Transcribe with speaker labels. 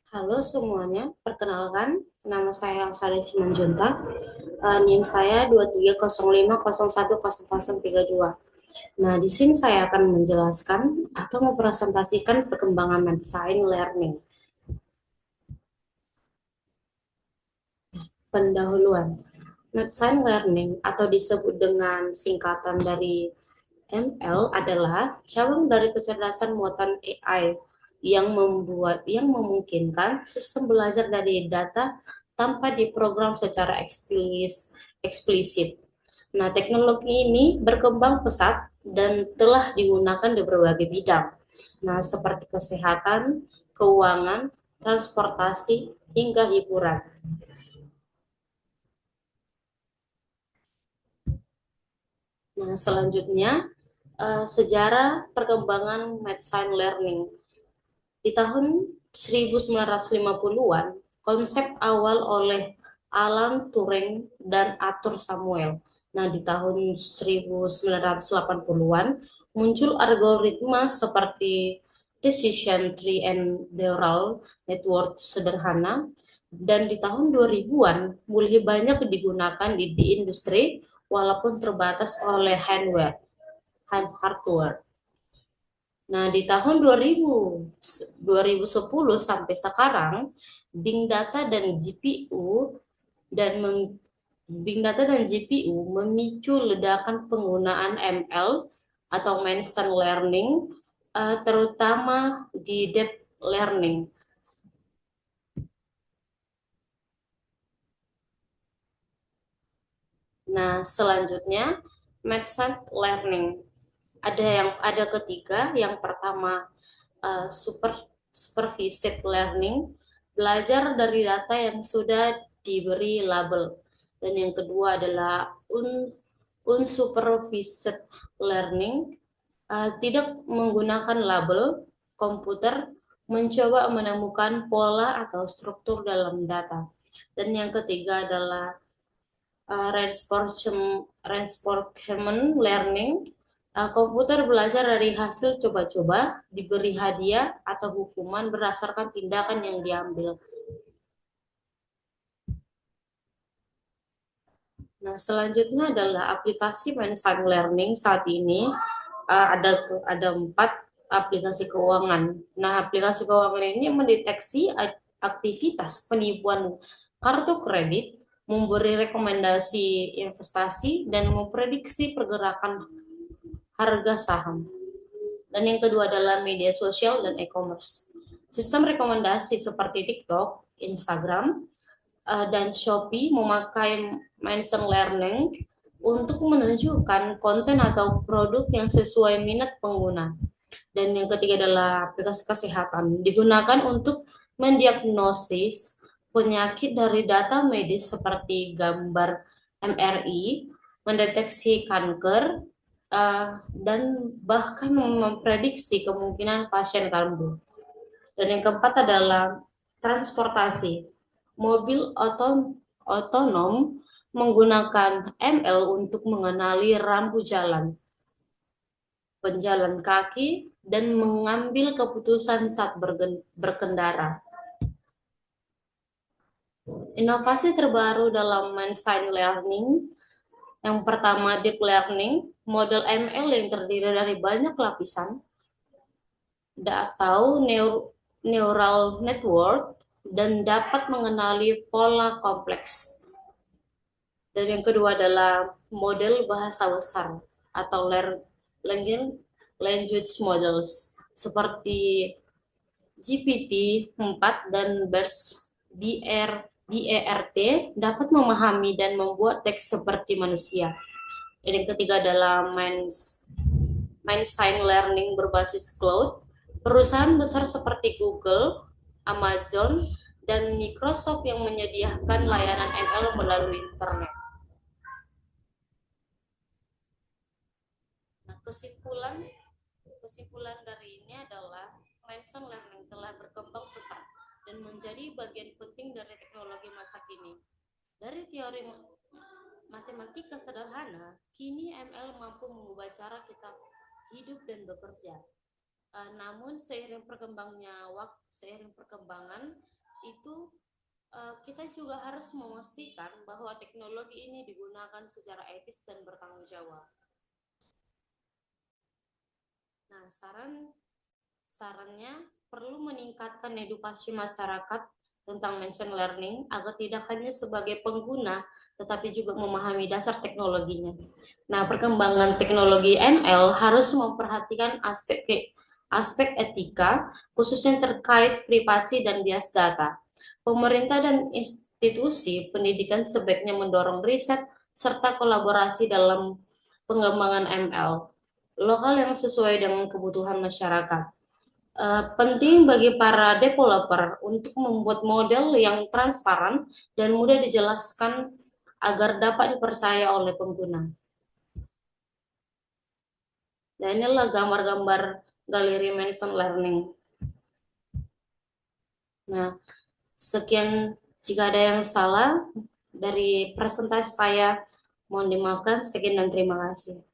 Speaker 1: Halo semuanya, perkenalkan nama saya Sari Simanjuntak. NIM saya 2305010032. Nah, di sini saya akan menjelaskan atau mempresentasikan perkembangan machine learning. Pendahuluan, machine learning atau disebut dengan singkatan dari ML adalah cabang dari kecerdasan buatan AI yang memungkinkan sistem belajar dari data tanpa diprogram secara eksplisit. Nah, teknologi ini berkembang pesat dan telah digunakan di berbagai bidang. Nah, seperti kesehatan, keuangan, transportasi, hingga hiburan. Nah, selanjutnya sejarah perkembangan machine learning. Di tahun 1950-an, konsep awal oleh Alan Turing dan Arthur Samuel. Nah, di tahun 1980-an muncul algoritma seperti decision tree and neural network sederhana, dan di tahun 2000-an mulai banyak digunakan di industri walaupun terbatas oleh hardware. Nah, di tahun 2010 sampai sekarang, Big Data dan GPU dan Big Data dan GPU memicu ledakan penggunaan ML atau machine learning, terutama di deep learning. Nah, selanjutnya machine learning. Ada ketiga. Yang pertama, uh, super supervised learning, belajar dari data yang sudah diberi label. Dan yang kedua adalah unsupervised learning, tidak menggunakan label. Komputer mencoba menemukan pola atau struktur dalam data. Dan yang ketiga adalah reinforcement learning. Komputer belajar dari hasil coba-coba, diberi hadiah atau hukuman berdasarkan tindakan yang diambil. Nah, selanjutnya adalah aplikasi machine learning saat ini. Ada 4 aplikasi keuangan. Nah, aplikasi keuangan ini mendeteksi aktivitas penipuan kartu kredit, memberi rekomendasi investasi, dan memprediksi pergerakan harga saham. Dan yang kedua adalah media sosial dan e-commerce. Sistem rekomendasi seperti TikTok, Instagram, dan Shopee memakai machine learning untuk menunjukkan konten atau produk yang sesuai minat pengguna. Dan yang ketiga adalah aplikasi kesehatan, digunakan untuk mendiagnosis penyakit dari data medis seperti gambar MRI, mendeteksi kanker, dan bahkan memprediksi kemungkinan pasien kambuh. Dan yang keempat adalah transportasi. Mobil otonom menggunakan ML untuk mengenali rambu jalan, penjalan kaki, dan mengambil keputusan saat berkendara. Inovasi terbaru dalam machine learning, yang pertama deep learning, model ML yang terdiri dari banyak lapisan atau neural network dan dapat mengenali pola kompleks. Dan yang kedua adalah model bahasa besar atau language models seperti GPT-4 dan BERT dapat memahami dan membuat teks seperti manusia. Dan yang ketiga adalah machine learning berbasis cloud. Perusahaan besar seperti Google, Amazon, dan Microsoft yang menyediakan layanan ML melalui internet. Nah, kesimpulan dari ini adalah machine learning telah berkembang pesat dan menjadi bagian penting dari teknologi masa kini. Dari teori matematika sederhana, kini ML mampu mengubah cara kita hidup dan bekerja. Namun seiring perkembangan itu kita juga harus memastikan bahwa teknologi ini digunakan secara etis dan bertanggung jawab. Nah, sarannya perlu meningkatkan edukasi masyarakat tentang machine learning agar tidak hanya sebagai pengguna, tetapi juga memahami dasar teknologinya. Nah, perkembangan teknologi ML harus memperhatikan aspek etika, khususnya terkait privasi dan bias data. Pemerintah dan institusi pendidikan sebaiknya mendorong riset serta kolaborasi dalam pengembangan ML lokal yang sesuai dengan kebutuhan masyarakat. Penting bagi para developer untuk membuat model yang transparan dan mudah dijelaskan agar dapat dipercaya oleh pengguna. Dan inilah gambar-gambar galeri machine learning. Nah, sekian jika ada yang salah dari presentasi saya, mohon dimaafkan. Sekian dan terima kasih.